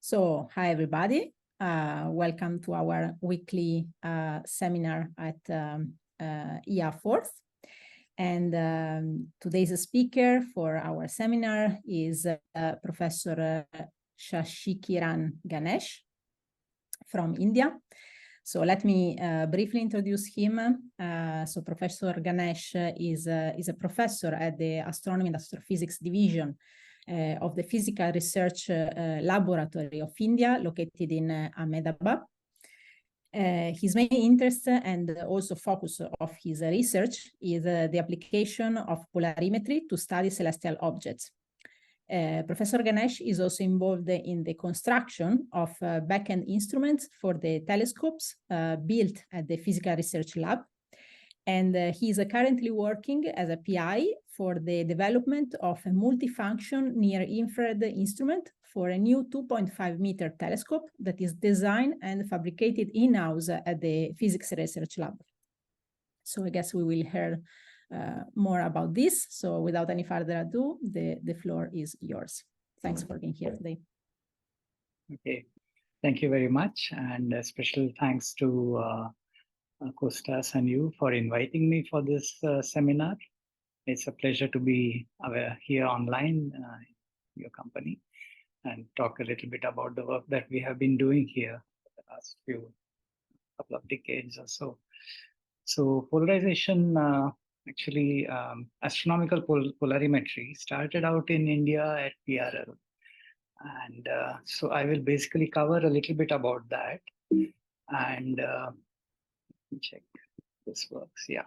So, hi everybody. Welcome to our weekly seminar at EA 4th. And today's speaker for our seminar is Professor Shashikiran Ganesh from India. So let me briefly introduce him. So Professor Ganesh is a professor at the Astronomy and Astrophysics Division of the Physical Research Laboratory of India, located in Ahmedabad. His main interest and also focus of his research is the application of polarimetry to study celestial objects. Professor Ganesh is also involved in the construction of back-end instruments for the telescopes built at the Physical Research Lab. And he is currently working as a PI for the development of a multifunction near-infrared instrument for a new 2.5-meter telescope that is designed and fabricated in-house at the Physics Research Lab. So I guess we will hear more about this. So without any further ado, the floor is yours. Thanks for being here today. Okay, thank you very much. And a special thanks to Kostas and you for inviting me for this seminar. It's a pleasure to be here online in your company and talk a little bit about the work that we have been doing here for the last couple of decades or so. So polarization, actually astronomical polarimetry started out in India at PRL. And so I will basically cover a little bit about that. And check this works. Yeah.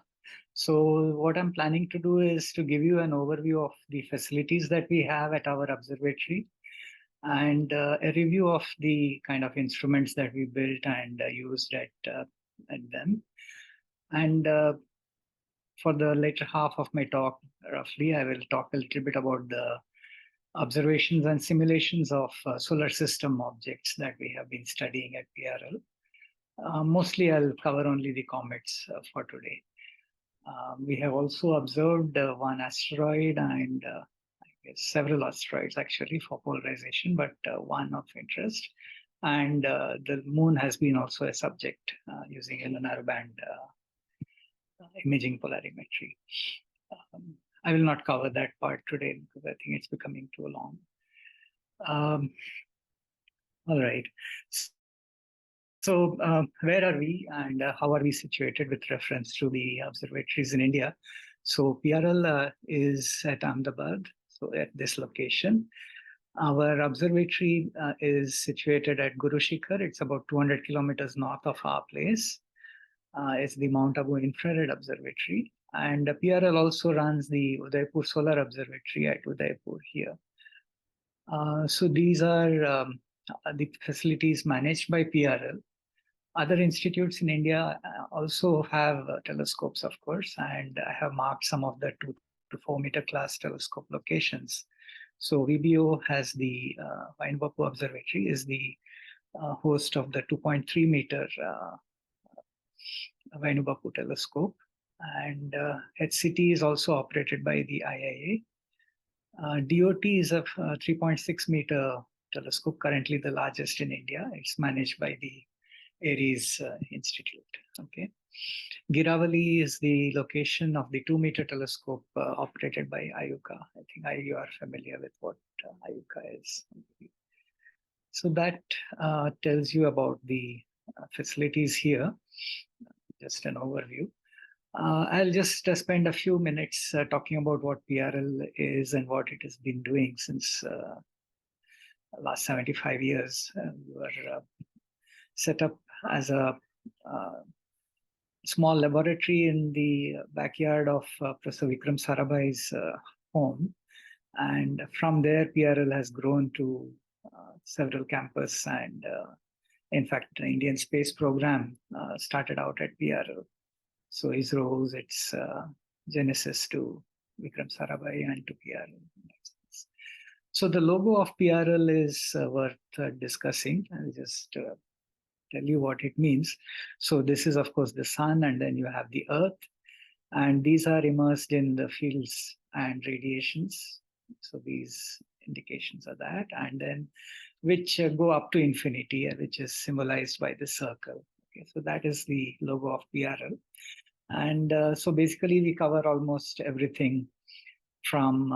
So what I'm planning to do is to give you an overview of the facilities that we have at our observatory and a review of the kind of instruments that we built and used at them. And for the later half of my talk, roughly, I will talk a little bit about the observations and simulations of solar system objects that we have been studying at PRL. Mostly, I'll cover only the comets for today. We have also observed one asteroid and I guess several asteroids actually for polarization, but one of interest. And the moon has been also a subject using a narrowband imaging polarimetry. I will not cover that part today because I think it's becoming too long. All right. So where are we and how are we situated with reference to the observatories in India? So PRL is at Ahmedabad, so at this location. Our observatory is situated at Guru Shikhar. It's about 200 kilometers north of our place. It's the Mount Abu Infrared Observatory. And PRL also runs the Udaipur Solar Observatory at Udaipur here. So these are the facilities managed by PRL. Other institutes in India also have telescopes, of course, and I have marked some of the 2 to 4 meter class telescope locations. So VBO has the Vainu Observatory is the host of the 2.3 meter Vainu telescope, and HCT is also operated by the IIA. DOT is a 3.6 meter telescope, currently the largest in India. It's managed by the Aries Institute. Okay, Giravali is the location of the 2 meter telescope operated by IUCA. I think you are familiar with what IUCA is. So that tells you about the facilities here. Just an overview. I'll just spend a few minutes talking about what PRL is and what it has been doing since the last 75 years. We were set up as a small laboratory in the backyard of Professor Vikram Sarabhai's home. And from there, PRL has grown to several campuses. And in fact, the Indian space program started out at PRL. So ISRO owes its genesis to Vikram Sarabhai and to PRL. So the logo of PRL is worth discussing. I'll just tell you what it means. So this is, of course, the sun, and then you have the earth. And these are immersed in the fields and radiations. So these indications of that, and then which go up to infinity, which is symbolized by the circle. Okay, so that is the logo of PRL. And so basically we cover almost everything from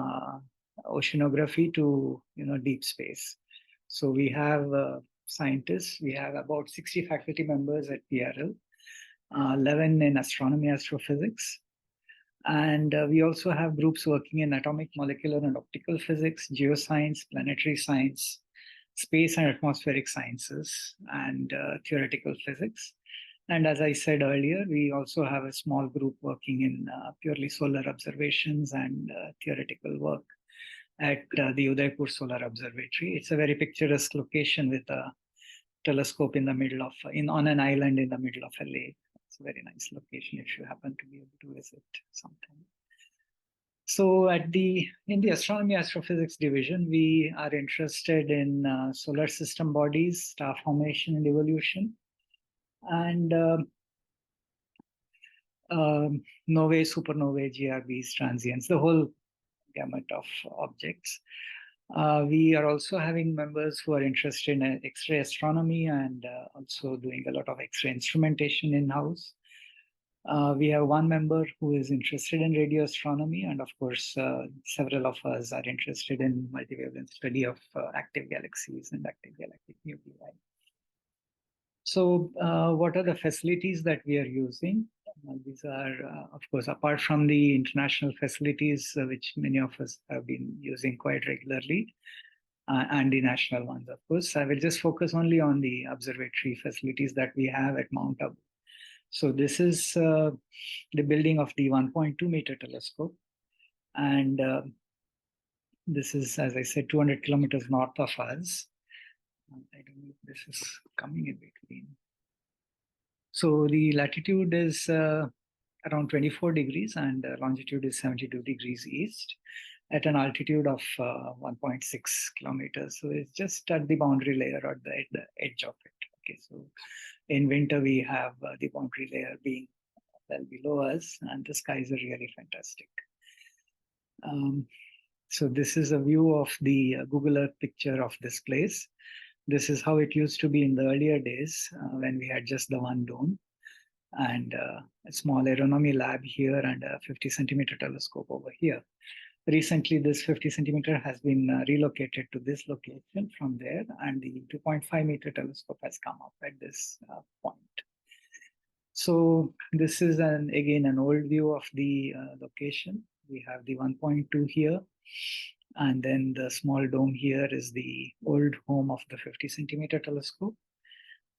oceanography to deep space. So we have scientists. We have about 60 faculty members at PRL, 11 in astronomy, astrophysics. And we also have groups working in atomic, molecular, and optical physics, geoscience, planetary science, space and atmospheric sciences, and theoretical physics. And as I said earlier, we also have a small group working in purely solar observations and theoretical work at the Udaipur Solar Observatory. It's a very picturesque location with a telescope in the middle of, on an island in the middle of a lake. It's a very nice location if you happen to be able to visit sometime. So in the astronomy astrophysics division, we are interested in solar system bodies, star formation and evolution, and novae, supernovae, GRBs, transients, the whole gamut of objects. We are also having members who are interested in X-ray astronomy and also doing a lot of X-ray instrumentation in-house. We have one member who is interested in radio astronomy, and of course, several of us are interested in multivalent study of active galaxies and active galactic nuclei. So what are the facilities that we are using? These are, of course, apart from the international facilities, which many of us have been using quite regularly, and the national ones, of course. I will just focus only on the observatory facilities that we have at Mount Abu. So this is the building of the 1.2 meter telescope. And this is, as I said, 200 kilometers north of us. I don't know if this is coming in between. So the latitude is around 24 degrees and longitude is 72 degrees east at an altitude of 1.6 kilometers. So it's just at the boundary layer or at the edge of it. Okay, so in winter we have the boundary layer being well below us, and the skies are really fantastic. So this is a view of the Google Earth picture of this place. This is how it used to be in the earlier days when we had just the one dome and a small aeronomy lab here and a 50 centimeter telescope over here. Recently, this 50 centimeter has been relocated to this location from there, and the 2.5 meter telescope has come up at this point. So this is again an old view of the location. We have the 1.2 here, and then the small dome here is the old home of the 50 centimeter telescope,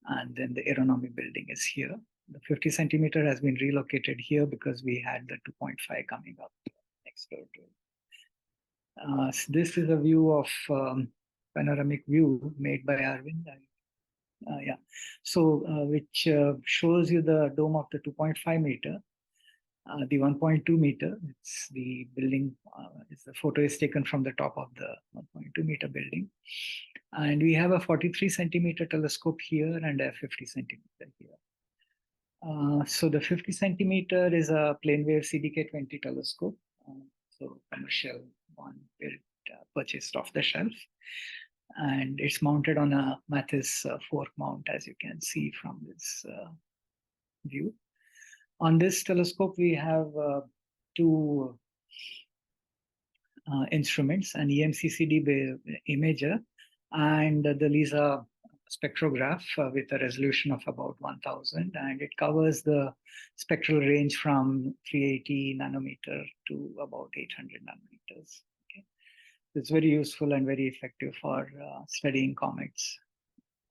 and then the aeronomy building is here. The 50 centimeter has been relocated here because we had the 2.5 coming up next door to it. So this is a view of panoramic view made by Arvind. Yeah, so which shows you the dome of the 2.5 meter, the 1.2 meter. It's the building. The photo is taken from the top of the 1.2 meter building, and we have a 43 centimeter telescope here and a 50 centimeter here. So the 50 centimeter is a plane wave CDK20 telescope. So commercial one built, purchased off the shelf, and it's mounted on a Mathis fork mount, as you can see from this view. On this telescope, we have two instruments, an EMCCD imager and the LISA spectrograph with a resolution of about 1000, and it covers the spectral range from 380 nanometer to about 800 nanometers. Okay. It's very useful and very effective for studying comets.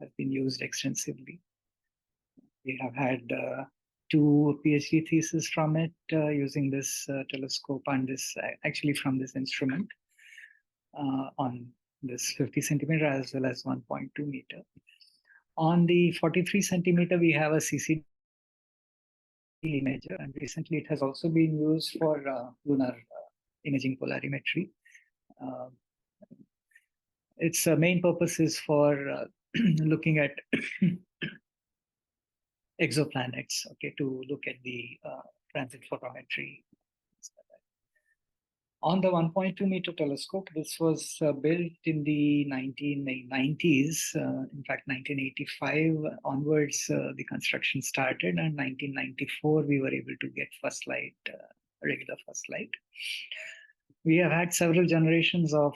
Has been used extensively. We have had two PhD theses from it using this telescope and this actually from this instrument on this 50 centimeter as well as 1.2 meter. On the 43 centimeter, we have a CCD imager, and recently it has also been used for lunar imaging polarimetry. Its main purpose is for looking at exoplanets, okay, to look at the transit photometry. On the 1.2 meter telescope, this was built in the 1990s. In fact, 1985 onwards, the construction started, and 1994 we were able to get first light, regular first light. We have had several generations of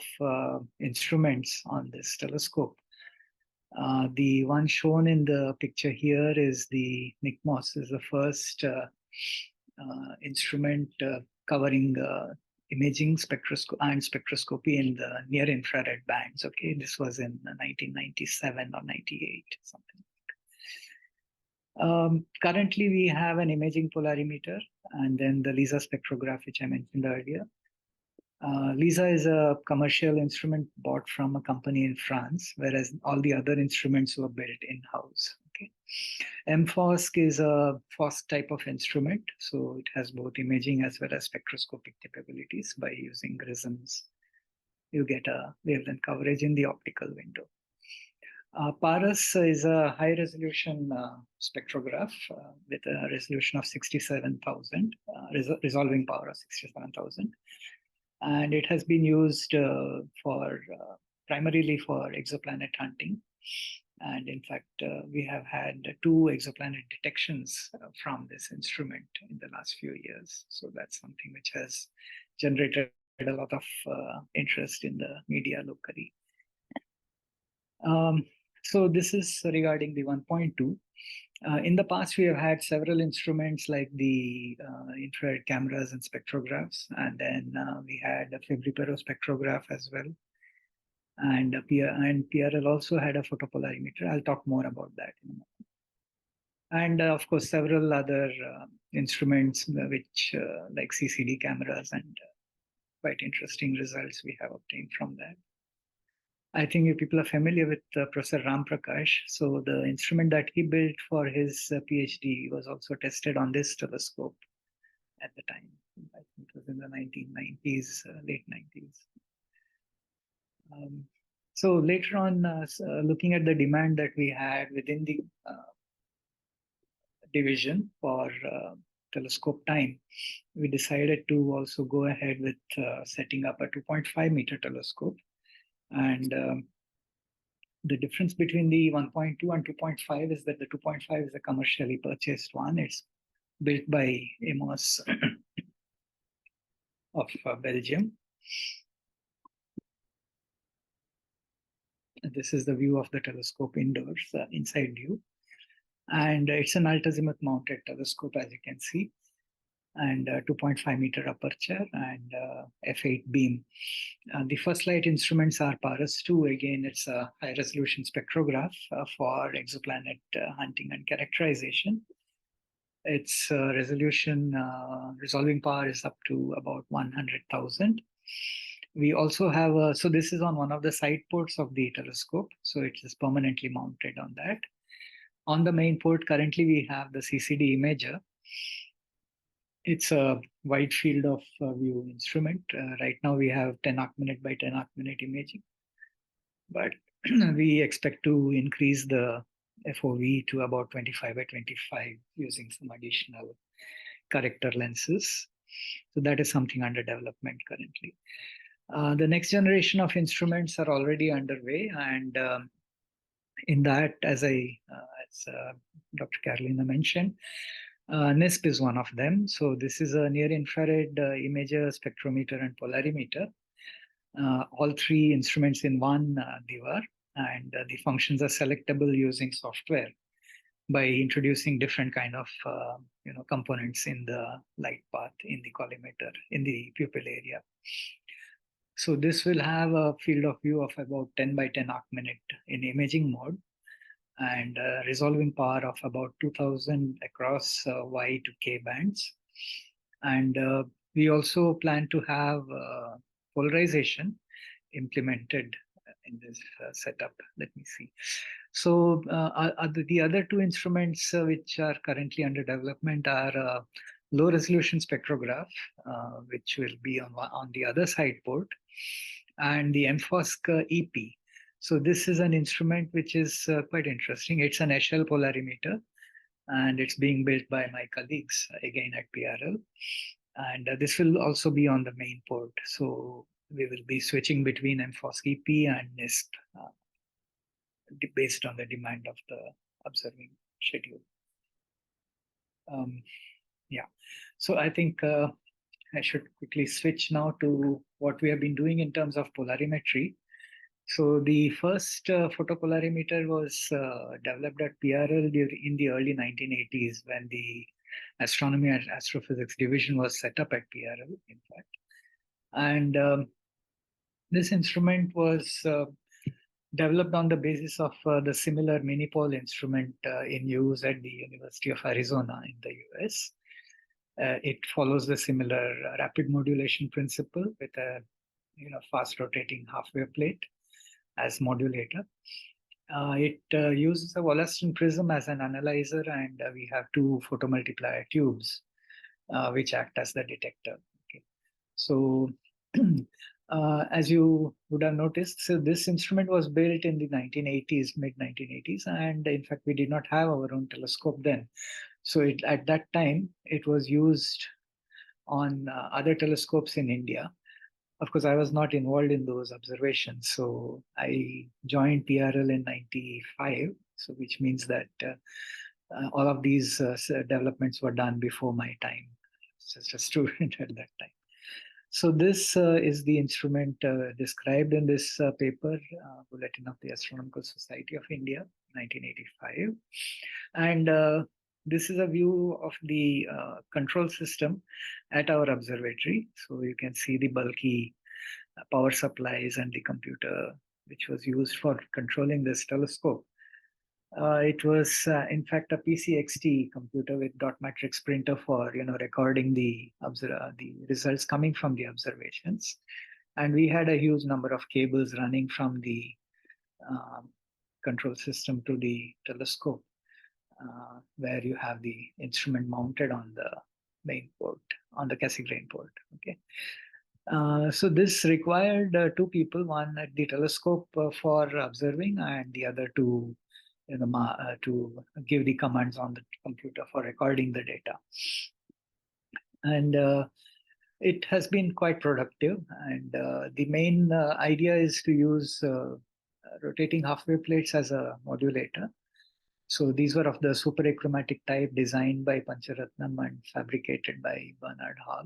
instruments on this telescope. The one shown in the picture here is the NICMOS, is the first instrument covering imaging and spectroscopy in the near infrared bands. Okay, this was in 1997 or 98, something. Currently, we have an imaging polarimeter and then the LISA spectrograph, which I mentioned earlier. LISA is a commercial instrument bought from a company in France, whereas all the other instruments were built in-house. Okay. MFOSC is a FOSC type of instrument, so it has both imaging as well as spectroscopic capabilities. By using grisms, you get a wavelength coverage in the optical window. PARUS is a high-resolution spectrograph with a resolution of 67,000, resolving power of 67,000. And it has been used primarily for exoplanet hunting. And in fact, we have had 2 exoplanet detections from this instrument in the last few years. So that's something which has generated a lot of interest in the media locally. So this is regarding the 1.2. In the past, we have had several instruments like the infrared cameras and spectrographs, and then we had a Fabry-Perot spectrograph as well. And PRL also had a photopolarimeter. I'll talk more about that in a moment. And of course, several other instruments which like CCD cameras, and quite interesting results we have obtained from that. I think you people are familiar with Professor Ram Prakash. So the instrument that he built for his PhD was also tested on this telescope at the time. I think it was in the 1990s, late 90s. So later on, looking at the demand that we had within the division for telescope time, we decided to also go ahead with setting up a 2.5 meter telescope. And the difference between the 1.2 and 2.5 is that the 2.5 is a commercially purchased one. It's built by Amos of Belgium. This is the view of the telescope indoors, inside view. And it's an altazimuth mounted telescope, as you can see, and 2.5 meter aperture and f8 beam. The first light instruments are PARUS-2. Again, it's a high resolution spectrograph for exoplanet hunting and characterization. Its resolving power is up to about 100,000. We also have, so this is on one of the side ports of the telescope. So it is permanently mounted on that. On the main port, currently we have the CCD imager. It's a wide field of view instrument. Right now we have 10 arc-minute by 10 arc-minute imaging. But we expect to increase the FOV to about 25 by 25 using some additional corrector lenses. So that is something under development currently. The next generation of instruments are already underway, and in that, as Dr. Carolina mentioned, NISP is one of them. So this is a near-infrared imager, spectrometer, and polarimeter. All 3 instruments in one DIVAR, and the functions are selectable using software by introducing different kind of components in the light path, in the collimator, in the pupil area. So this will have a field of view of about 10 by 10 arc-minute in imaging mode, and resolving power of about 2000 across Y to K bands. And we also plan to have polarization implemented in this setup. Let me see. So the other 2 instruments which are currently under development are low resolution spectrograph, which will be on the other side port, and the MFOSC EP. So this is an instrument which is quite interesting. It's an Eshel polarimeter, and it's being built by my colleagues again at PRL. And this will also be on the main port. So we will be switching between MFOSC-EP and NISP based on the demand of the observing schedule. Yeah, so I think I should quickly switch now to what we have been doing in terms of polarimetry. So the first photopolarimeter was developed at PRL in the early 1980s when the Astronomy and Astrophysics division was set up at PRL, in fact. And this instrument was developed on the basis of the similar minipole instrument in use at the University of Arizona in the US. It follows the similar rapid modulation principle with a fast rotating half-wave plate as modulator. It uses a Wollaston prism as an analyzer, and we have two photomultiplier tubes which act as the detector. Okay. So as you would have noticed, so this instrument was built in the 1980s, mid-1980s, and in fact, we did not have our own telescope then. So at that time, it was used on other telescopes in India. Of course, I was not involved in those observations. So I joined PRL in 95, so which means that all of these developments were done before my time. Just a student at that time. So this is the instrument described in this paper, Bulletin of the Astronomical Society of India, 1985. And this is a view of the control system at our observatory. So you can see the bulky power supplies and the computer which was used for controlling this telescope. It was, in fact, a PCXT computer with dot matrix printer for recording the results coming from the observations, and we had a huge number of cables running from the control system to the telescope, where you have the instrument mounted on the main port, on the Cassegrain port. Okay. So this required two people, one at the telescope for observing, and the other to give the commands on the computer for recording the data. And it has been quite productive. And the main idea is to use rotating half-wave plates as a modulator. So these were of the superachromatic type designed by Pancharatnam and fabricated by Bernard Hall.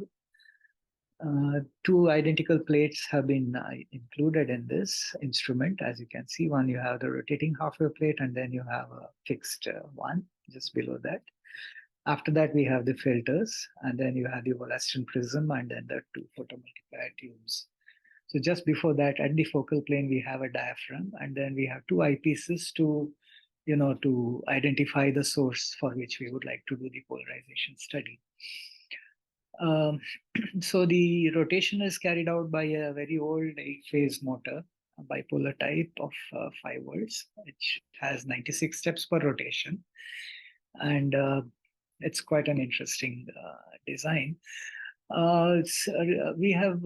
Two identical plates have been included in this instrument. As you can see, one you have the rotating half-wave plate, and then you have a fixed one just below that. After that, we have the filters, and then you have the Wollaston prism, and then the two photomultiplier tubes. So just before that, at the focal plane, we have a diaphragm, and then we have two eyepieces to identify the source for which we would like to do the polarization study. So the rotation is carried out by a very old 8-phase motor, a bipolar type of 5 volts, which has 96 steps per rotation. And it's quite an interesting design. We have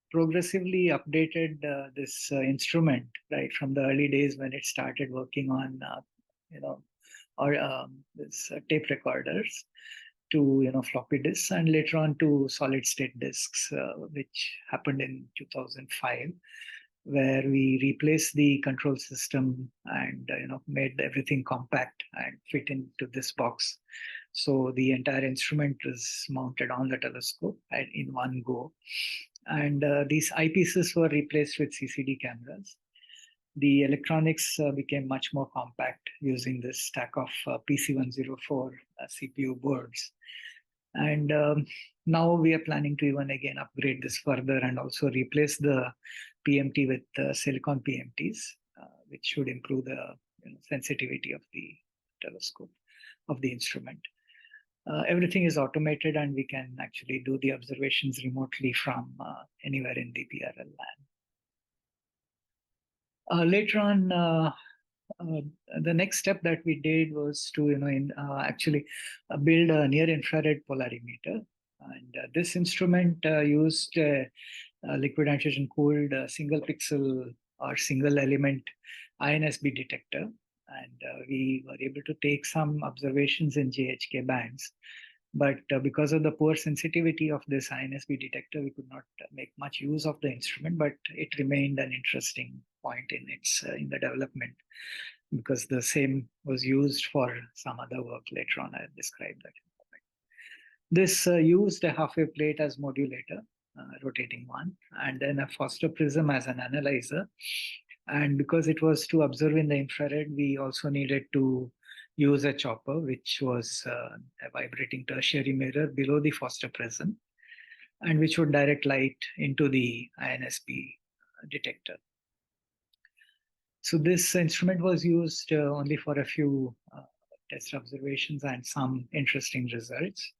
progressively updated this instrument, right, from the early days when it started working on, this tape recorders, to floppy disks, and later on to solid state disks, which happened in 2005, where we replaced the control system and made everything compact and fit into this box. So the entire instrument is mounted on the telescope in one go, and these eyepieces were replaced with CCD cameras. The electronics became much more compact using this stack of PC104 CPU boards. And now we are planning to even again upgrade this further and also replace the PMT with silicon PMTs, which should improve the sensitivity of the telescope, of the instrument. Everything is automated, and we can actually do the observations remotely from anywhere in the PRL land. Later on, the next step that we did was to actually build a near infrared polarimeter, and this instrument used liquid nitrogen cooled single pixel or single element INSB detector, and we were able to take some observations in JHK bands But because of the poor sensitivity of this INSB detector, we could not make much use of the instrument, but it remained an interesting point in in the development, because the same was used for some other work later on. I described that. This used a half-wave plate as modulator, rotating one, and then a Foster prism as an analyzer. And because it was to observe in the infrared, we also needed to use a chopper, which was a vibrating tertiary mirror below the Foster prism, and which would direct light into the INSB detector. So this instrument was used only for a few test observations and some interesting results.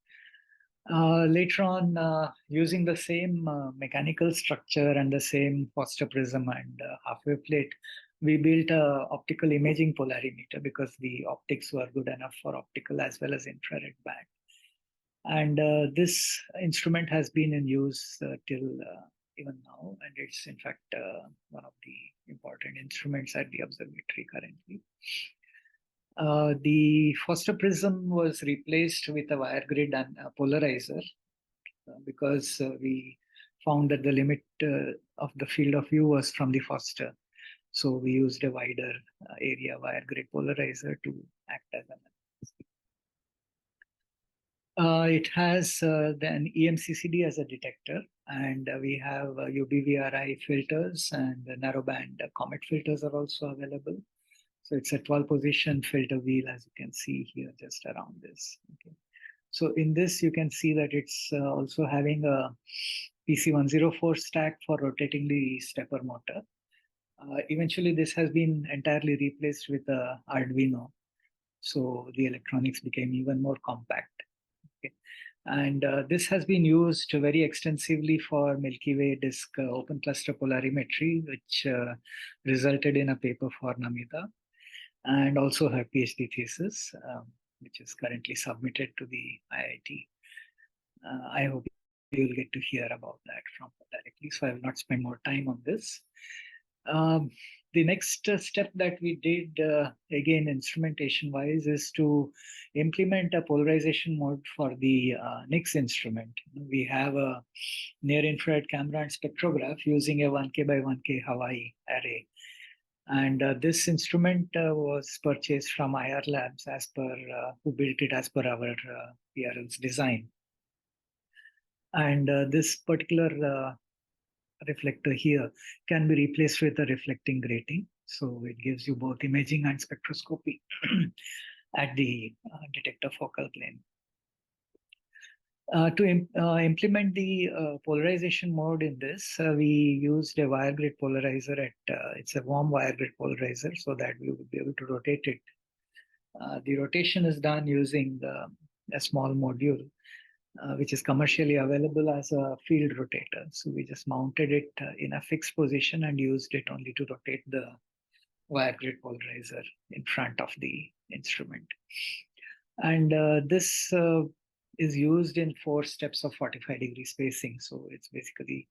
Later on, using the same mechanical structure and the same Foster prism and half-wave plate, we built a optical imaging polarimeter because the optics were good enough for optical as well as infrared band. And this instrument has been in use till even now, and it's in fact one of the important instruments at the observatory currently. The Foster prism was replaced with a wire grid and a polarizer because we found that the limit of the field of view was from the Foster. So we used a wider area wire grid polarizer to act as an it has an EMCCD as a detector, and we have UBVRI filters, and narrowband comet filters are also available. So it's a 12-position filter wheel, as you can see here, just around this. Okay. So in this, you can see that it's also having a PC104 stack for rotating the stepper motor. Eventually, this has been entirely replaced with a Arduino. So the electronics became even more compact. Okay. And this has been used very extensively for Milky Way disk open cluster polarimetry, which resulted in a paper for Namita, and also her PhD thesis, which is currently submitted to the IIT. I hope you'll get to hear about that from her directly, so I will not spend more time on this. The next step that we did, again, instrumentation-wise, is to implement a polarization mode for the NICS instrument. We have a near-infrared camera and spectrograph using a 1K by 1K Hawaii array. And this instrument was purchased from IR Labs as per who built it as per our PRL's design. And this particular reflector here can be replaced with a reflecting grating. So it gives you both imaging and spectroscopy at the detector focal plane. To implement the polarization mode in this, we used a wire grid polarizer it's a warm wire grid polarizer so that we would be able to rotate it. The rotation is done using a small module, which is commercially available as a field rotator. So we just mounted it in a fixed position and used it only to rotate the wire grid polarizer in front of the instrument. And this is used in 4 steps of 45-degree spacing. So it's basically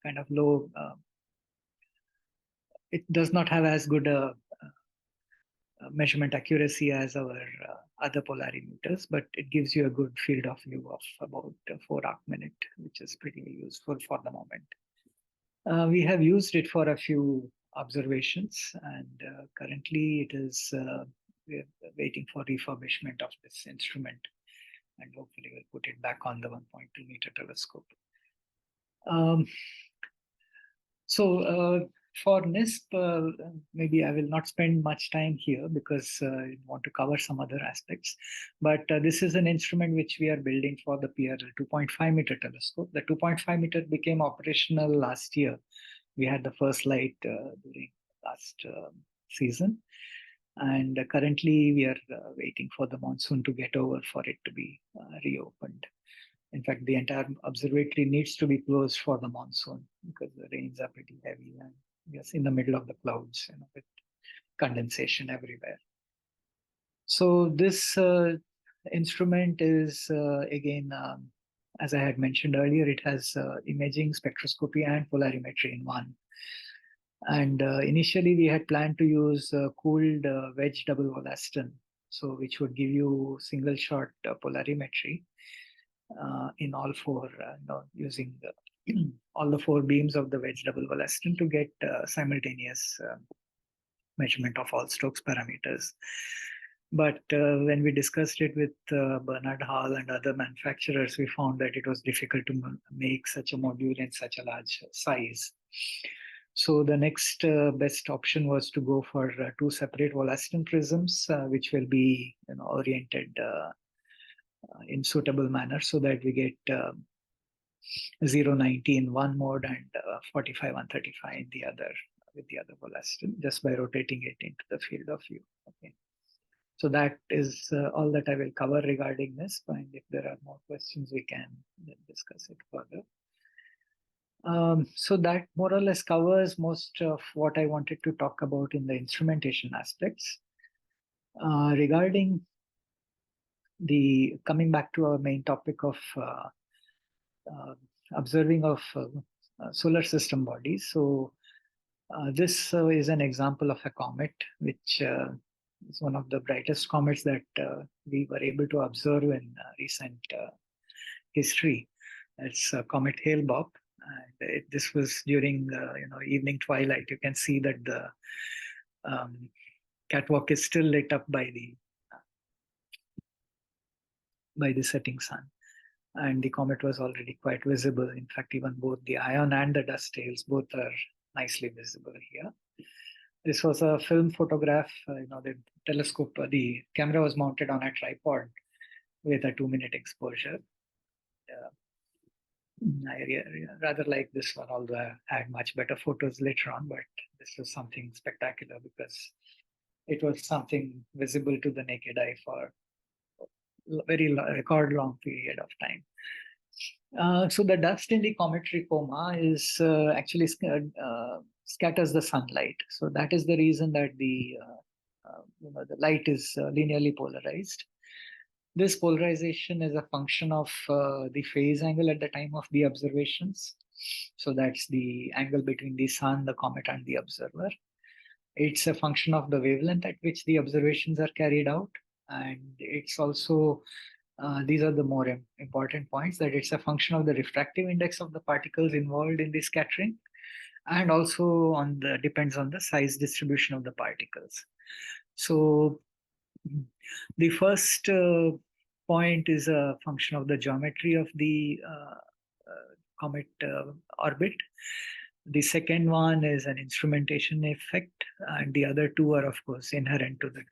kind of low. It does not have as good a measurement accuracy as our other polarimeters, but it gives you a good field of view of about 4 arc-minute, which is pretty useful for the moment. We have used it for a few observations, and currently it is we're waiting for refurbishment of this instrument, and hopefully we'll put it back on the 1.2 meter telescope. For NISP, maybe I will not spend much time here because I want to cover some other aspects. But this is an instrument which we are building for the PRL 2.5 meter telescope. The 2.5 meter became operational last year. We had the first light during last season. And currently we are waiting for the monsoon to get over for it to be reopened. In fact, the entire observatory needs to be closed for the monsoon because the rains are pretty heavy and yes, in the middle of the clouds, with condensation everywhere. So this instrument is again, as I had mentioned earlier, it has imaging, spectroscopy, and polarimetry in one. And initially, we had planned to use cooled wedge double Wollaston so which would give you single shot polarimetry in all four, using all the four beams of the wedge double wollaston to get simultaneous measurement of all Stokes parameters. But when we discussed it with Bernard Hall and other manufacturers, we found that it was difficult to make such a module in such a large size. So the next best option was to go for two separate wollaston prisms, which will be oriented in suitable manner, so that we get 090 in one mode and 45 135 in the other, with the other wollaston, just by rotating it into the field of view. Okay. So that is all that I will cover regarding this. And if there are more questions, we can discuss it further. So that more or less covers most of what I wanted to talk about in the instrumentation aspects. Regarding coming back to our main topic of observing of solar system bodies. So this is an example of a comet, which is one of the brightest comets that we were able to observe in recent history. It's Comet Hale-Bopp. This was during evening twilight. You can see that the catwalk is still lit up by the setting sun, and the comet was already quite visible. In fact, even both the ion and the dust tails both are nicely visible here. This was a film photograph. The telescope, the camera was mounted on a tripod with a 2-minute exposure. I rather like this one, although I had much better photos later on, but this was something spectacular because it was something visible to the naked eye for a very record long period of time. So the dust in the cometary coma is actually scatters the sunlight. So that is the reason that the light is linearly polarized. This polarization is a function of the phase angle at the time of the observations. So that's the angle between the sun, the comet, and the observer. It's a function of the wavelength at which the observations are carried out. And it's also, these are the more important points, that it's a function of the refractive index of the particles involved in the scattering, and also depends on the size distribution of the particles. So the first point is a function of the geometry of the comet orbit. The second one is an instrumentation effect, and the other two are, of course, inherent to the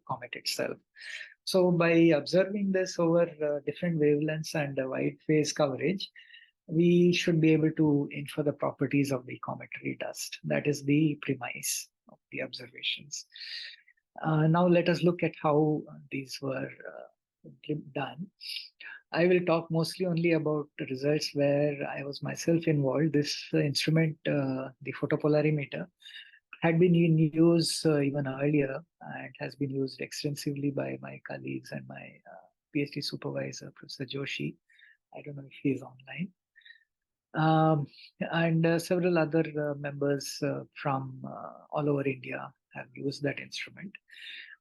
comet itself. So by observing this over different wavelengths and wide phase coverage, we should be able to infer the properties of the cometary dust. That is the premise of the observations. Now let us look at how these were done. I will talk mostly only about the results where I was myself involved. This instrument, the photopolarimeter, had been in use even earlier and has been used extensively by my colleagues and my PhD supervisor, Professor Joshi. I don't know if he is online. And several other members from all over India have used that instrument.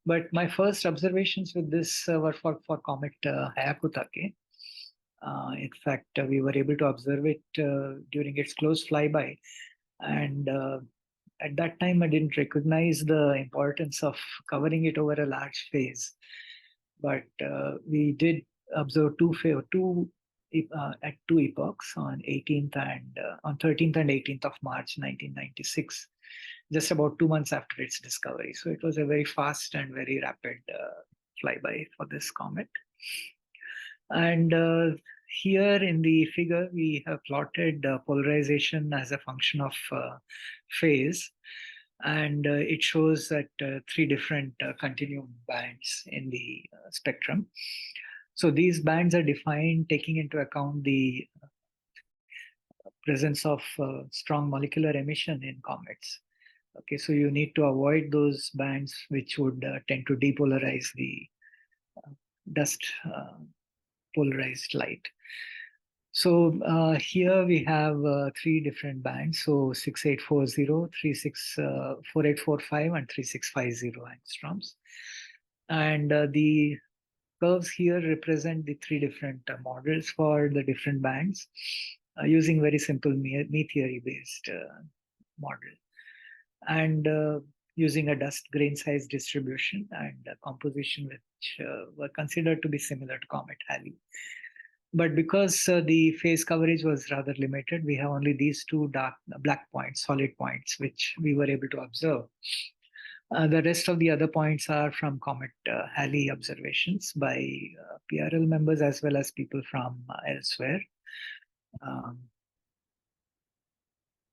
But my first observations with this were for comet Hyakutake. In fact, we were able to observe it during its close flyby. And at that time, I didn't recognize the importance of covering it over a large phase. But we did observe at two epochs, on 13th and 18th of March 1996, just about 2 months after its discovery. So it was a very fast and very rapid flyby for this comet. And here in the figure, we have plotted polarization as a function of phase. And it shows that 3 different continuum bands in the spectrum. So these bands are defined taking into account the presence of strong molecular emission in comets. Okay, so you need to avoid those bands which would tend to depolarize the dust polarized light. So here we have 3 different bands, so 6840, 4845, and 3650 angstroms. And the curves here represent the three different models for the different bands using very simple me theory based model, and using a dust grain size distribution and a composition which were considered to be similar to Comet Halley. But because the phase coverage was rather limited, we have only these two black points, solid points, which we were able to observe. The rest of the other points are from Comet Halley observations by PRL members as well as people from elsewhere.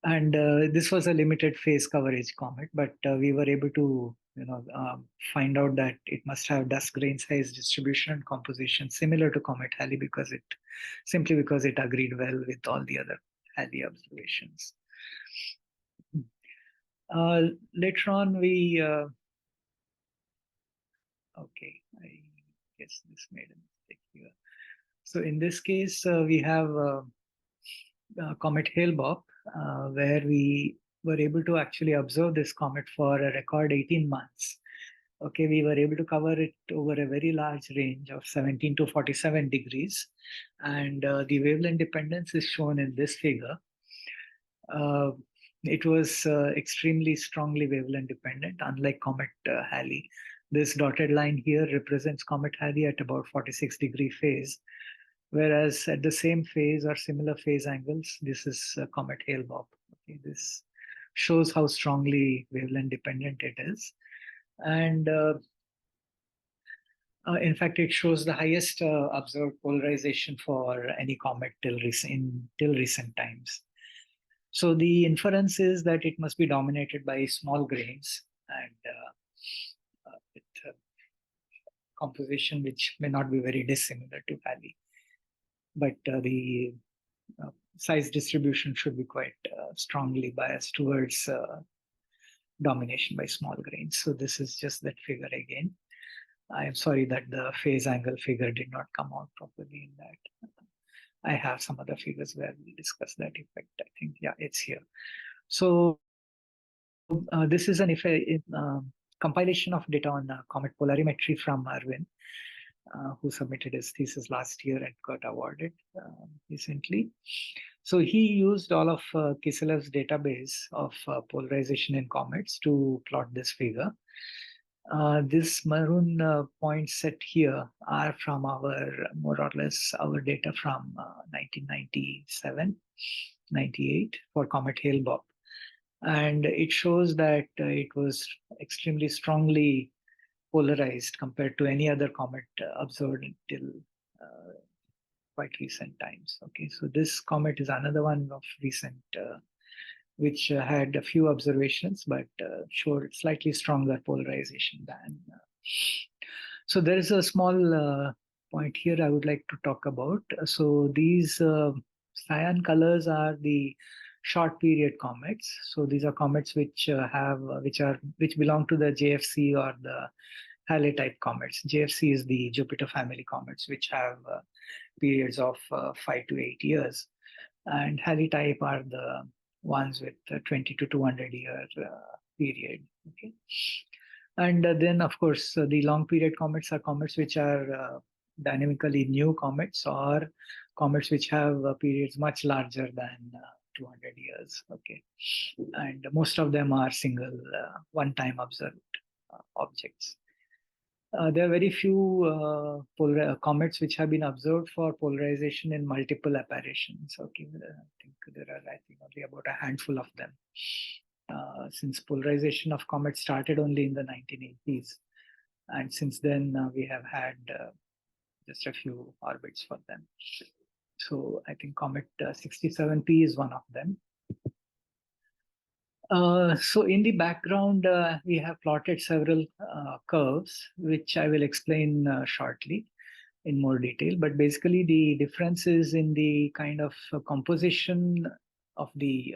And this was a limited phase coverage comet, but we were able to find out that it must have dust grain size distribution and composition similar to Comet Halley because it agreed well with all the other Halley observations. Later on, we okay, I guess this made a mistake here. So in this case, we have Comet Hale-Bopp, where we were able to actually observe this comet for a record 18 months. Okay, we were able to cover it over a very large range of 17 to 47 degrees. And the wavelength dependence is shown in this figure. It was extremely strongly wavelength dependent, unlike Comet Halley. This dotted line here represents Comet Halley at about 46-degree phase, whereas at the same phase or similar phase angles, this is Comet Hale-Bopp. Okay, this shows how strongly wavelength dependent it is. And in fact, it shows the highest observed polarization for any comet till recent times. So the inference is that it must be dominated by small grains and with composition which may not be very dissimilar to Halley. But the size distribution should be quite strongly biased towards domination by small grains. So this is just that figure again. I am sorry that the phase angle figure did not come out properly in that. I have some other figures where we discuss that effect. I think, yeah, it's here. So this is an compilation of data on comet polarimetry from Arvind, who submitted his thesis last year and got awarded recently. So he used all of Kiselev's database of polarization in comets to plot this figure. This maroon points set here are from more or less our data from 1997, 98 for Comet Hale-Bopp. And it shows that it was extremely strongly polarized compared to any other comet observed until quite recent times. Okay, so this comet is another one of recent which had a few observations, but showed slightly stronger polarization than. So there is a small point here I would like to talk about. So these cyan colors are the short period comets. So these are comets which belong to the JFC or the Halley type comets. JFC is the Jupiter family comets, which have periods of 5 to 8 years, and Halley type are the ones with 20 to 200 year period. Okay, and then of course the long period comets are comets which are dynamically new comets or comets which have periods much larger than 200 years. Okay, and most of them are single one-time observed objects. There are very few comets which have been observed for polarization in multiple apparitions. Okay, I think there are only about a handful of them. Since polarization of comets started only in the 1980s, and since then we have had just a few orbits for them. So I think Comet 67P is one of them. So in the background, we have plotted several curves, which I will explain shortly in more detail. But basically, the difference is in the kind of composition of the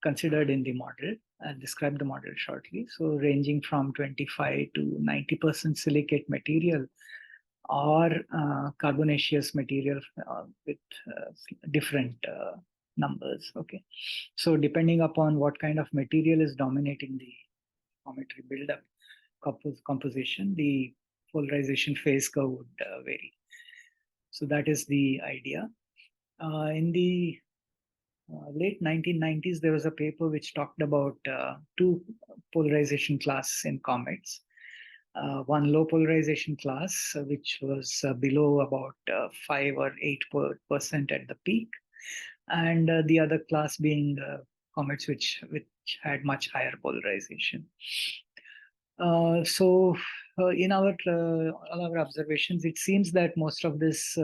considered in the model. I'll describe the model shortly. So ranging from 25 to 90% silicate material or carbonaceous material with different numbers. Okay, so depending upon what kind of material is dominating the geometry buildup, composition, the polarization phase curve would vary. So that is the idea. In the late 1990s, there was a paper which talked about two polarization classes in comets. One low polarization class, which was below about 5 or 8% at the peak, and the other class being comets which had much higher polarization. So in all our observations, it seems that most of this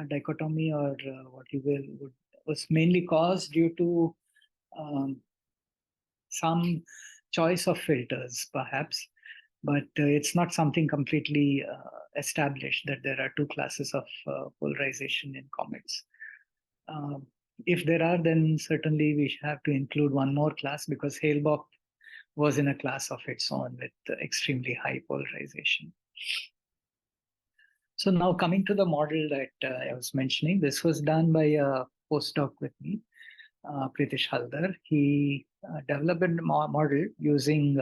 dichotomy, or what you will, was mainly caused due to some choice of filters, perhaps, but it's not something completely established that there are two classes of polarization in comets. If there are, then certainly we have to include one more class, because Hale-Bopp was in a class of its own with extremely high polarization. So now coming to the model that I was mentioning, this was done by a postdoc with me, Pritish Haldar. He developed a model using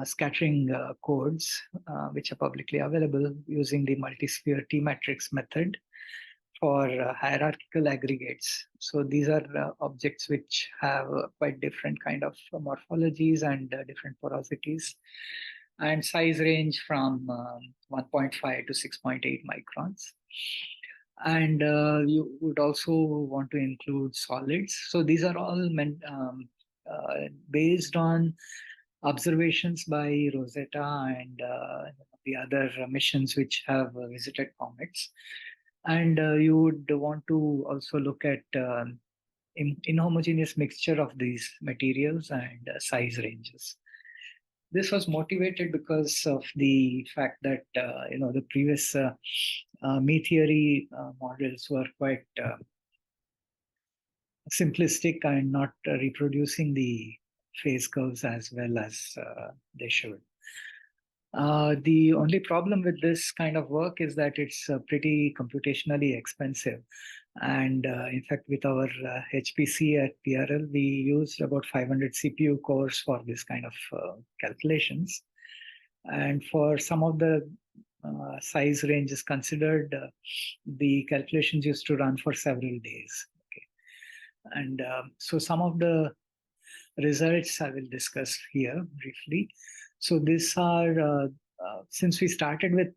scattering codes, which are publicly available, using the multi-sphere T-matrix method for hierarchical aggregates. So these are objects which have quite different kind of morphologies and different porosities, and size range from 1.5 to 6.8 microns. And you would also want to include solids. So these are all based on observations by Rosetta and the other missions which have visited comets. And you would want to also look at inhomogeneous mixture of these materials and size ranges. This was motivated because of the fact that the previous me theory models were quite simplistic and not reproducing the phase curves as well as they should. The only problem with this kind of work is that it's pretty computationally expensive. And in fact, with our HPC at PRL, we used about 500 CPU cores for this kind of calculations. And for some of the size ranges considered, the calculations used to run for several days. Okay. And so some of the results I will discuss here briefly. So these are, since we started with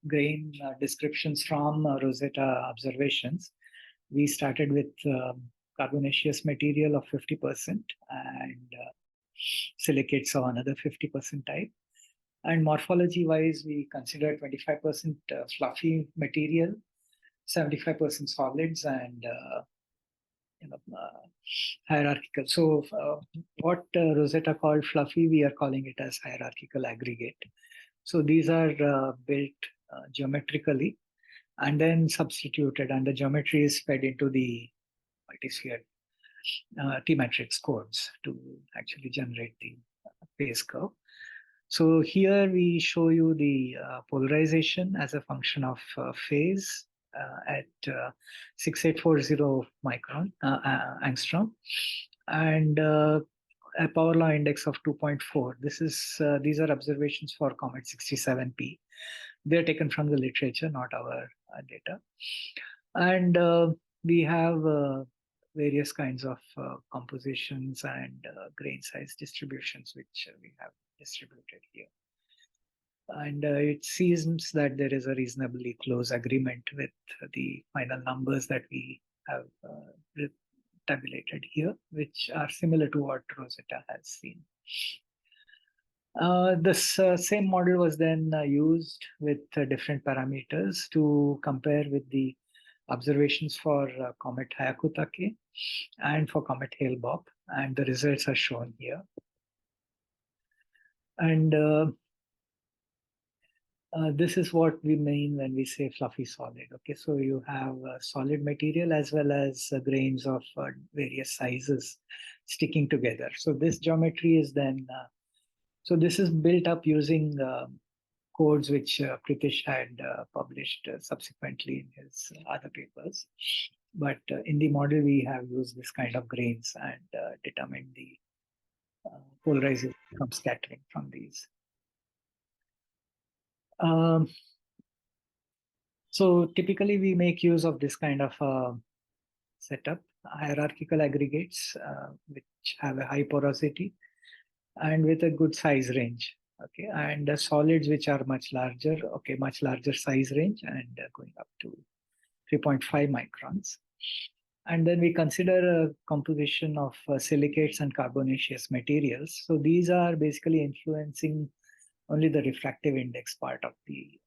grain descriptions from Rosetta observations, we started with carbonaceous material of 50% and silicates of another 50% type. And morphology-wise, we considered 25% fluffy material, 75% solids, and hierarchical. So what Rosetta called fluffy, we are calling it as hierarchical aggregate. So these are built geometrically and then substituted, and the geometry is fed into the multisphere T-matrix codes to actually generate the phase curve. So here we show you the polarization as a function of phase at 6840 micron angstrom, and a power law index of 2.4. These are observations for comet 67P. They're taken from the literature, not our data. And we have various kinds of compositions and grain size distributions, which we have distributed here. And it seems that there is a reasonably close agreement with the final numbers that we have tabulated here, which are similar to what Rosetta has seen. This same model was then used with different parameters to compare with the observations for comet Hyakutake and for comet Hale-Bopp, and the results are shown here. And this is what we mean when we say fluffy solid. Okay, so you have solid material as well as grains of various sizes sticking together. So this geometry is then, so this is built up using codes which Pritish had published subsequently in his other papers. But in the model, we have used this kind of grains and determined the polarization from scattering from these. So typically we make use of this kind of setup, hierarchical aggregates, which have a high porosity and with a good size range. Okay, and solids which are much larger, okay, much larger size range and going up to 3.5 microns. And then we consider a composition of silicates and carbonaceous materials. So these are basically influencing only the refractive index part of the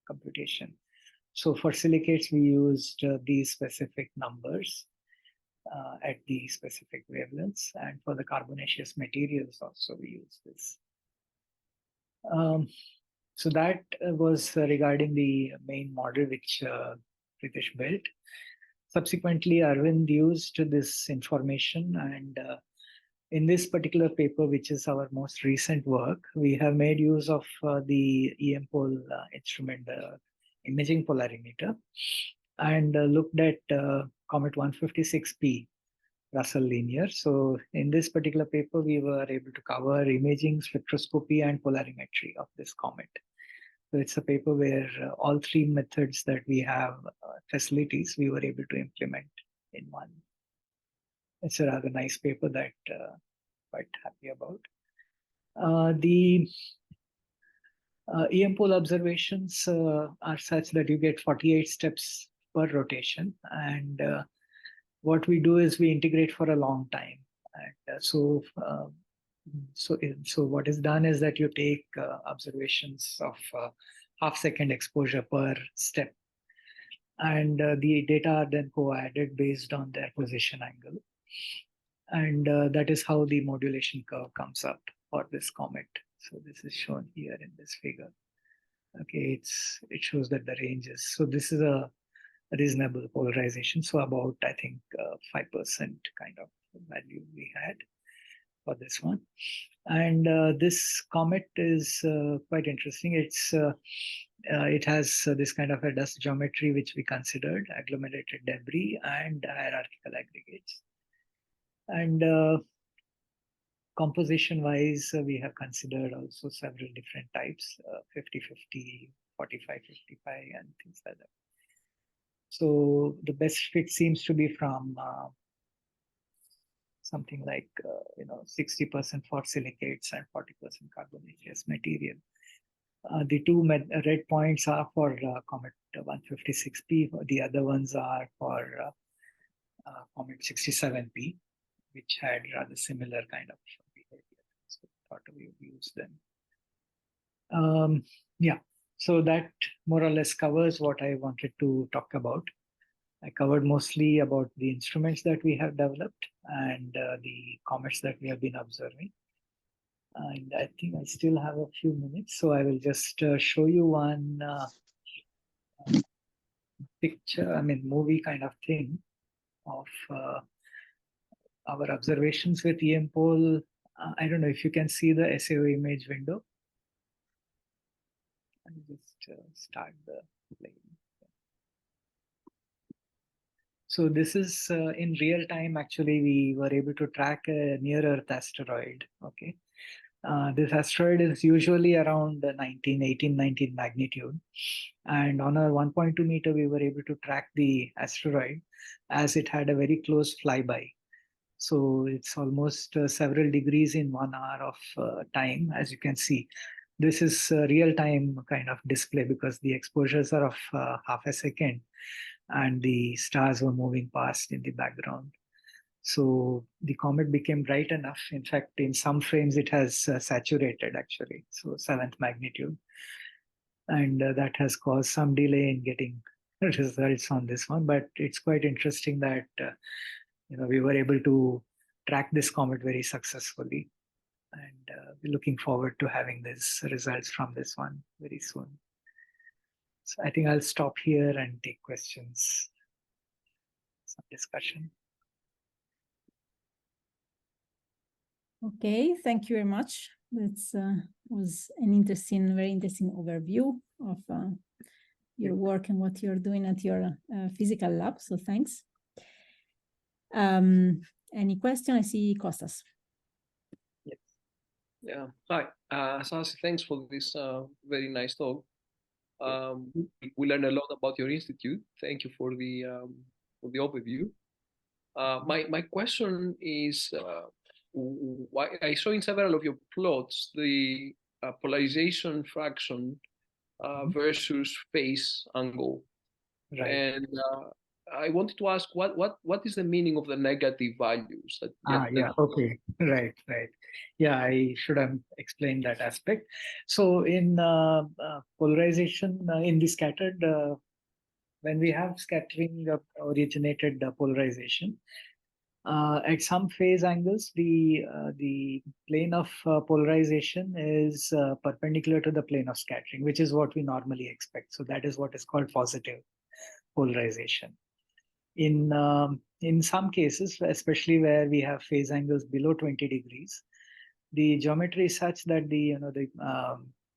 computation. So for silicates, we used these specific numbers at the specific wavelengths. And for the carbonaceous materials also, we use this. So that was regarding the main model which Pritesh built. Subsequently, Arvind used this information, and in this particular paper, which is our most recent work, we have made use of the EM-Pol instrument, the imaging polarimeter, and looked at comet 156P Russell linear. So in this particular paper, we were able to cover imaging, spectroscopy, and polarimetry of this comet. So it's a paper where all three methods that we have facilities, we were able to implement in one. It's a rather nice paper that quite happy about. The EM-Pol observations are such that you get 48 steps per rotation. And what we do is we integrate for a long time. And so what is done is that you take observations of half-second exposure per step. And the data are then co-added based on their position angle. And that is how the modulation curve comes up for this comet. So this is shown here in this figure. Okay, it shows that the range is, so this is a reasonable polarization. So about, I think, 5% kind of value we had for this one. And this comet is quite interesting. It has this kind of a dust geometry, which we considered agglomerated debris and hierarchical aggregates. And composition wise, we have considered also several different types, 50-50, 45-55, and things like that. So the best fit seems to be from something like 60% for silicates and 40% carbonaceous material. The two red points are for comet 156P. The other ones are for comet 67P, which had rather similar kind of behavior. So I thought we would use them. Yeah, so that more or less covers what I wanted to talk about. I covered mostly about the instruments that we have developed and the comets that we have been observing. And I think I still have a few minutes, so I will just show you one picture, movie kind of thing of our observations with EM-Pol. I don't know if you can see the SAO image window. Let me just start the playing. So this is in real time. Actually, we were able to track a near-Earth asteroid. Okay, this asteroid is usually around 18, 19 magnitude, and on a 1.2 meter, we were able to track the asteroid as it had a very close flyby. So it's almost several degrees in 1 hour of time, as you can see. This is a real-time kind of display because the exposures are of half a second and the stars were moving past in the background. So the comet became bright enough. In fact, in some frames, it has saturated actually, so 7th magnitude. And that has caused some delay in getting results on this one. But it's quite interesting that we were able to track this comet very successfully. And we're looking forward to having these results from this one very soon. So I think I'll stop here and take questions, some discussion. Okay, thank you very much. That was an very interesting overview of your work and what you're doing at your physical lab. So thanks. Any question? I see Kostas. Yes. Yeah. Hi. Sasi, thanks for this very nice talk. We learned a lot about your institute. Thank you for the overview. My question is, why I saw in several of your plots the polarization fraction versus phase angle, Right. and I wanted to ask what is the meaning of the negative values that Yeah, okay, right. Yeah, I should have explained that aspect. So in polarization in the scattered, when we have scattering originated polarization, at some phase angles, the plane of polarization is perpendicular to the plane of scattering, which is what we normally expect. So that is what is called positive polarization. In some cases, especially where we have phase angles below 20 degrees, the geometry is such that the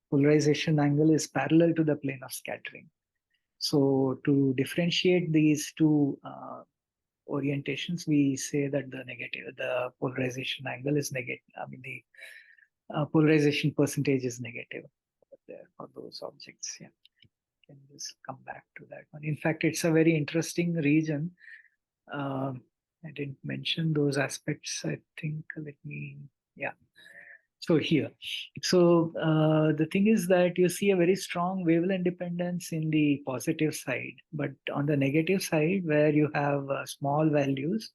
polarization angle is parallel to the plane of scattering. So to differentiate these two orientations, we say that the polarization angle is negative. I mean, the polarization percentage is negative there for those objects. Yeah, can just come back to that one. In fact, it's a very interesting region. I didn't mention those aspects. I think, yeah. So here, so the thing is that you see a very strong wavelength dependence in the positive side, but on the negative side, where you have small values,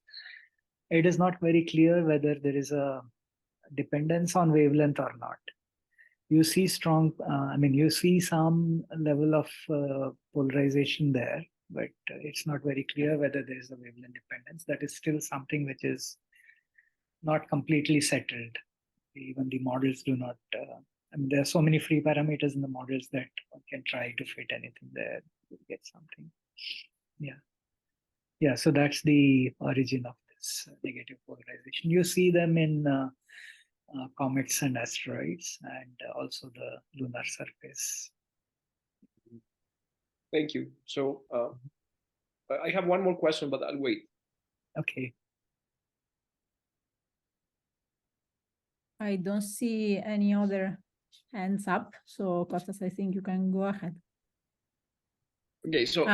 it is not very clear whether there is a dependence on wavelength or not. You see strong, you see some level of polarization there, but it's not very clear whether there is a wavelength dependence. That is still something which is not completely settled. Even the models do not, there are so many free parameters in the models that one can try to fit anything there to get something. Yeah, so that's the origin of this negative polarization. You see them in comets and asteroids, and also the lunar surface. Thank you. So I have one more question, but I'll wait. Okay. I don't see any other hands up. So Costas, I think you can go ahead. Okay, so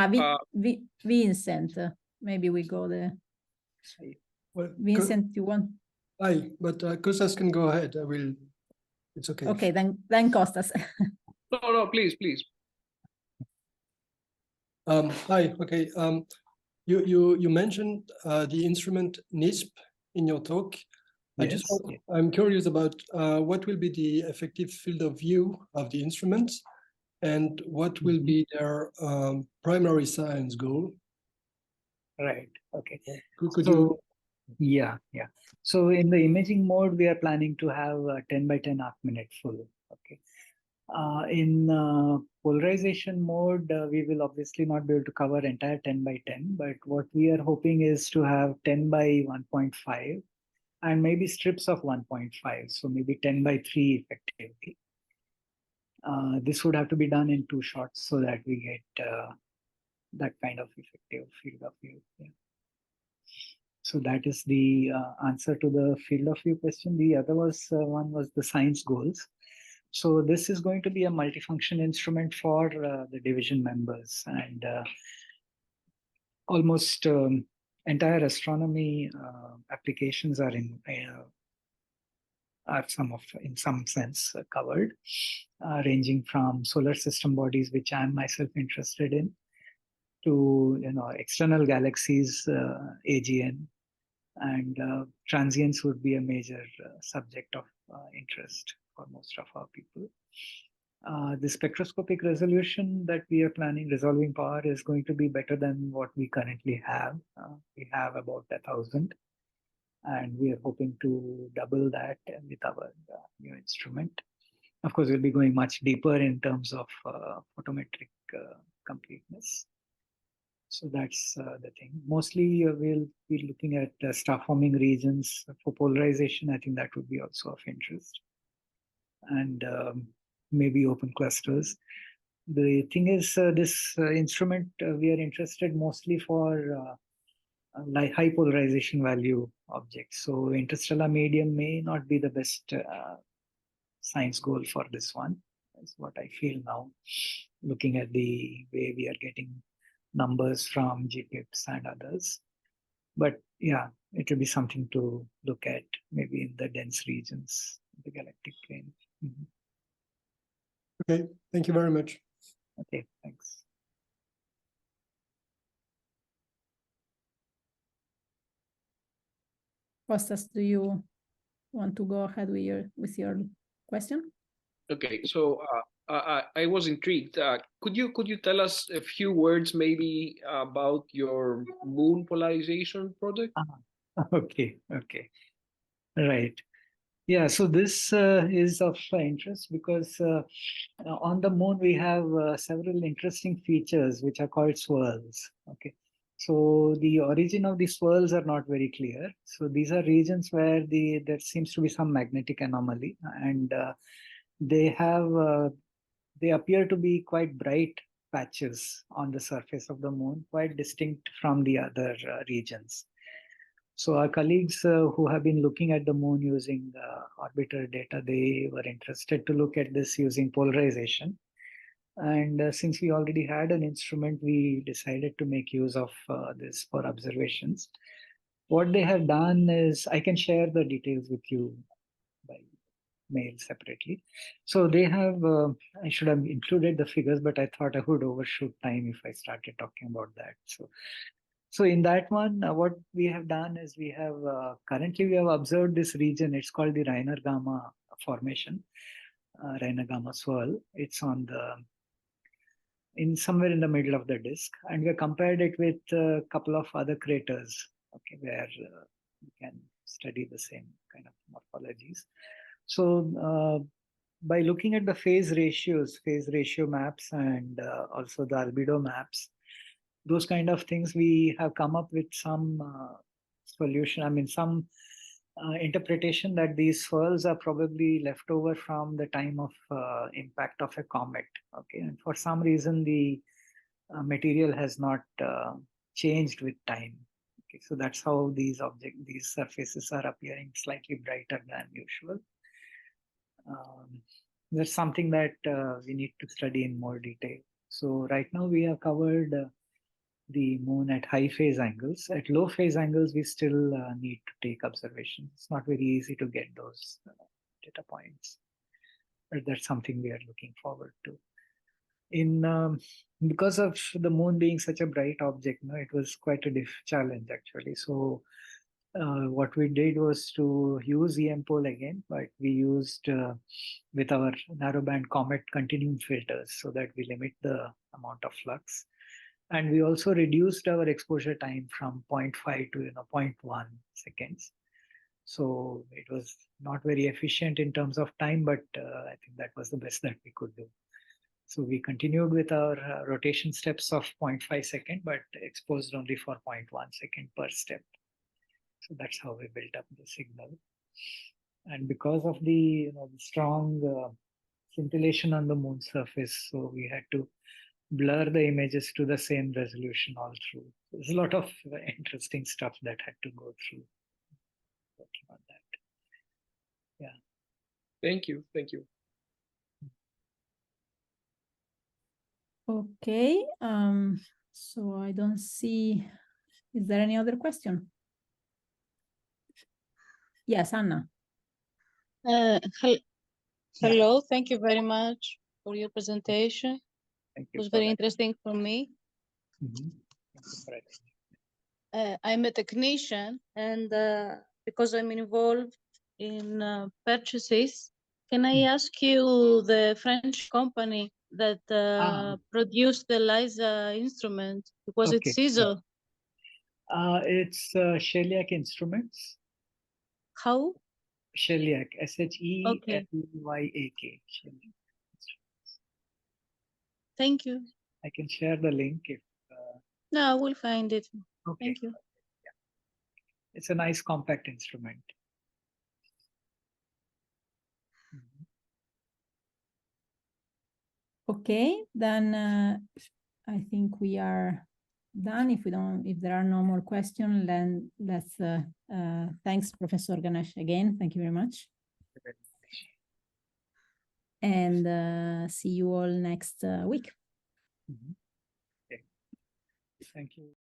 Vincent, maybe we go there. Well, Vincent, you want? Hi, but Costas can go ahead. I will. It's okay. Okay, then Costas. No, please. Hi. Okay. You mentioned the instrument NISP in your talk. Yes. I'm curious about what will be the effective field of view of the instruments, and what will be their primary science goal. Right. Okay. Could you? Yeah. So in the imaging mode, we are planning to have a 10 by 10 arc-minute full. Okay. In polarization mode, we will obviously not be able to cover entire 10 by 10, but what we are hoping is to have 10 by 1.5 and maybe strips of 1.5, so maybe 10 by 3 effectively. This would have to be done in 2 shots so that we get that kind of effective field of view. Yeah. So that is the answer to the field of view question. The other one was the science goals. So this is going to be a multifunction instrument for the division members, and almost entire astronomy applications are in some sense covered, ranging from solar system bodies, which I'm myself interested in, to external galaxies, AGN, and transients would be a major subject of interest for most of our people. The spectroscopic resolution that we are planning, resolving power, is going to be better than what we currently have. We have about 1,000, and we are hoping to double that with our new instrument. Of course, we'll be going much deeper in terms of photometric completeness. So that's the thing. Mostly we'll be looking at star-forming regions for polarization. I think that would be also of interest. And maybe open clusters. The thing is, this instrument, we are interested mostly for like high polarization value objects. So interstellar medium may not be the best science goal for this one. is what I feel now, looking at the way we are getting numbers from GPIPs and others. But yeah, it will be something to look at maybe in the dense regions, the galactic plane. Okay, thank you very much. Okay, thanks. Kostas, do you want to go ahead with your question? Okay, so I was intrigued. Could you tell us a few words maybe about your moon polarization project? Okay, right. Yeah, so this is of interest because on the moon we have several interesting features which are called swirls. Okay, so the origin of the swirls are not very clear. So these are regions where there seems to be some magnetic anomaly, and they appear to be quite bright patches on the surface of the moon, quite distinct from the other regions. So our colleagues who have been looking at the moon using orbiter data, they were interested to look at this using polarization. And since we already had an instrument, we decided to make use of this for observations. What they have done is, I can share the details with you by mail separately. So they have, I should have included the figures, but I thought I would overshoot time if I started talking about that. So in that one, what we have done is we have currently we have observed this region. It's called the Reiner Gamma formation, Reiner Gamma swirl. It's on somewhere in the middle of the disk, and we compared it with a couple of other craters, okay, where we can study the same kind of morphologies. So by looking at the phase ratio maps, and also the albedo maps, those kind of things, we have come up with some solution. I mean, some interpretation that these swirls are probably left over from the time of impact of a comet. Okay, and for some reason the material has not changed with time. Okay, so that's how these surfaces are appearing slightly brighter than usual. That's something that we need to study in more detail. So right now we have covered the moon at high phase angles. At low phase angles, we still need to take observations. It's not very easy to get those data points, but that's something we are looking forward to. Because of the moon being such a bright object, it was quite a challenge actually. So what we did was to use EM-pol again, but we used with our narrowband comet continuum filters so that we limit the amount of flux. And we also reduced our exposure time from 0.5 to 0.1 seconds. So it was not very efficient in terms of time, but I think that was the best that we could do. So we continued with our rotation steps of 0.5 second, but exposed only for 0.1 second per step. So that's how we built up the signal. And because of the strong scintillation on the moon surface, so we had to blur the images to the same resolution all through. There's a lot of interesting stuff that had to go through working on that. Yeah. Thank you. Okay, so I don't see, is there any other question? Yes, Anna. Hello, thank you very much for your presentation. Thank you. It was very interesting for me. I'm a technician, and because I'm involved in purchases, can I ask you the French company that produced the LISA instrument? Was it CISO? It's Sheliak Instruments. How? Sheliak, Sheliak. Thank you. I can share the link if. No, I will find it. Okay. Thank you. Yeah. It's a nice compact instrument. Okay, then I think we are done. If there are no more questions, then let's thanks Professor Ganesh again. Thank you very much. and see you all next week. Okay. Thank you.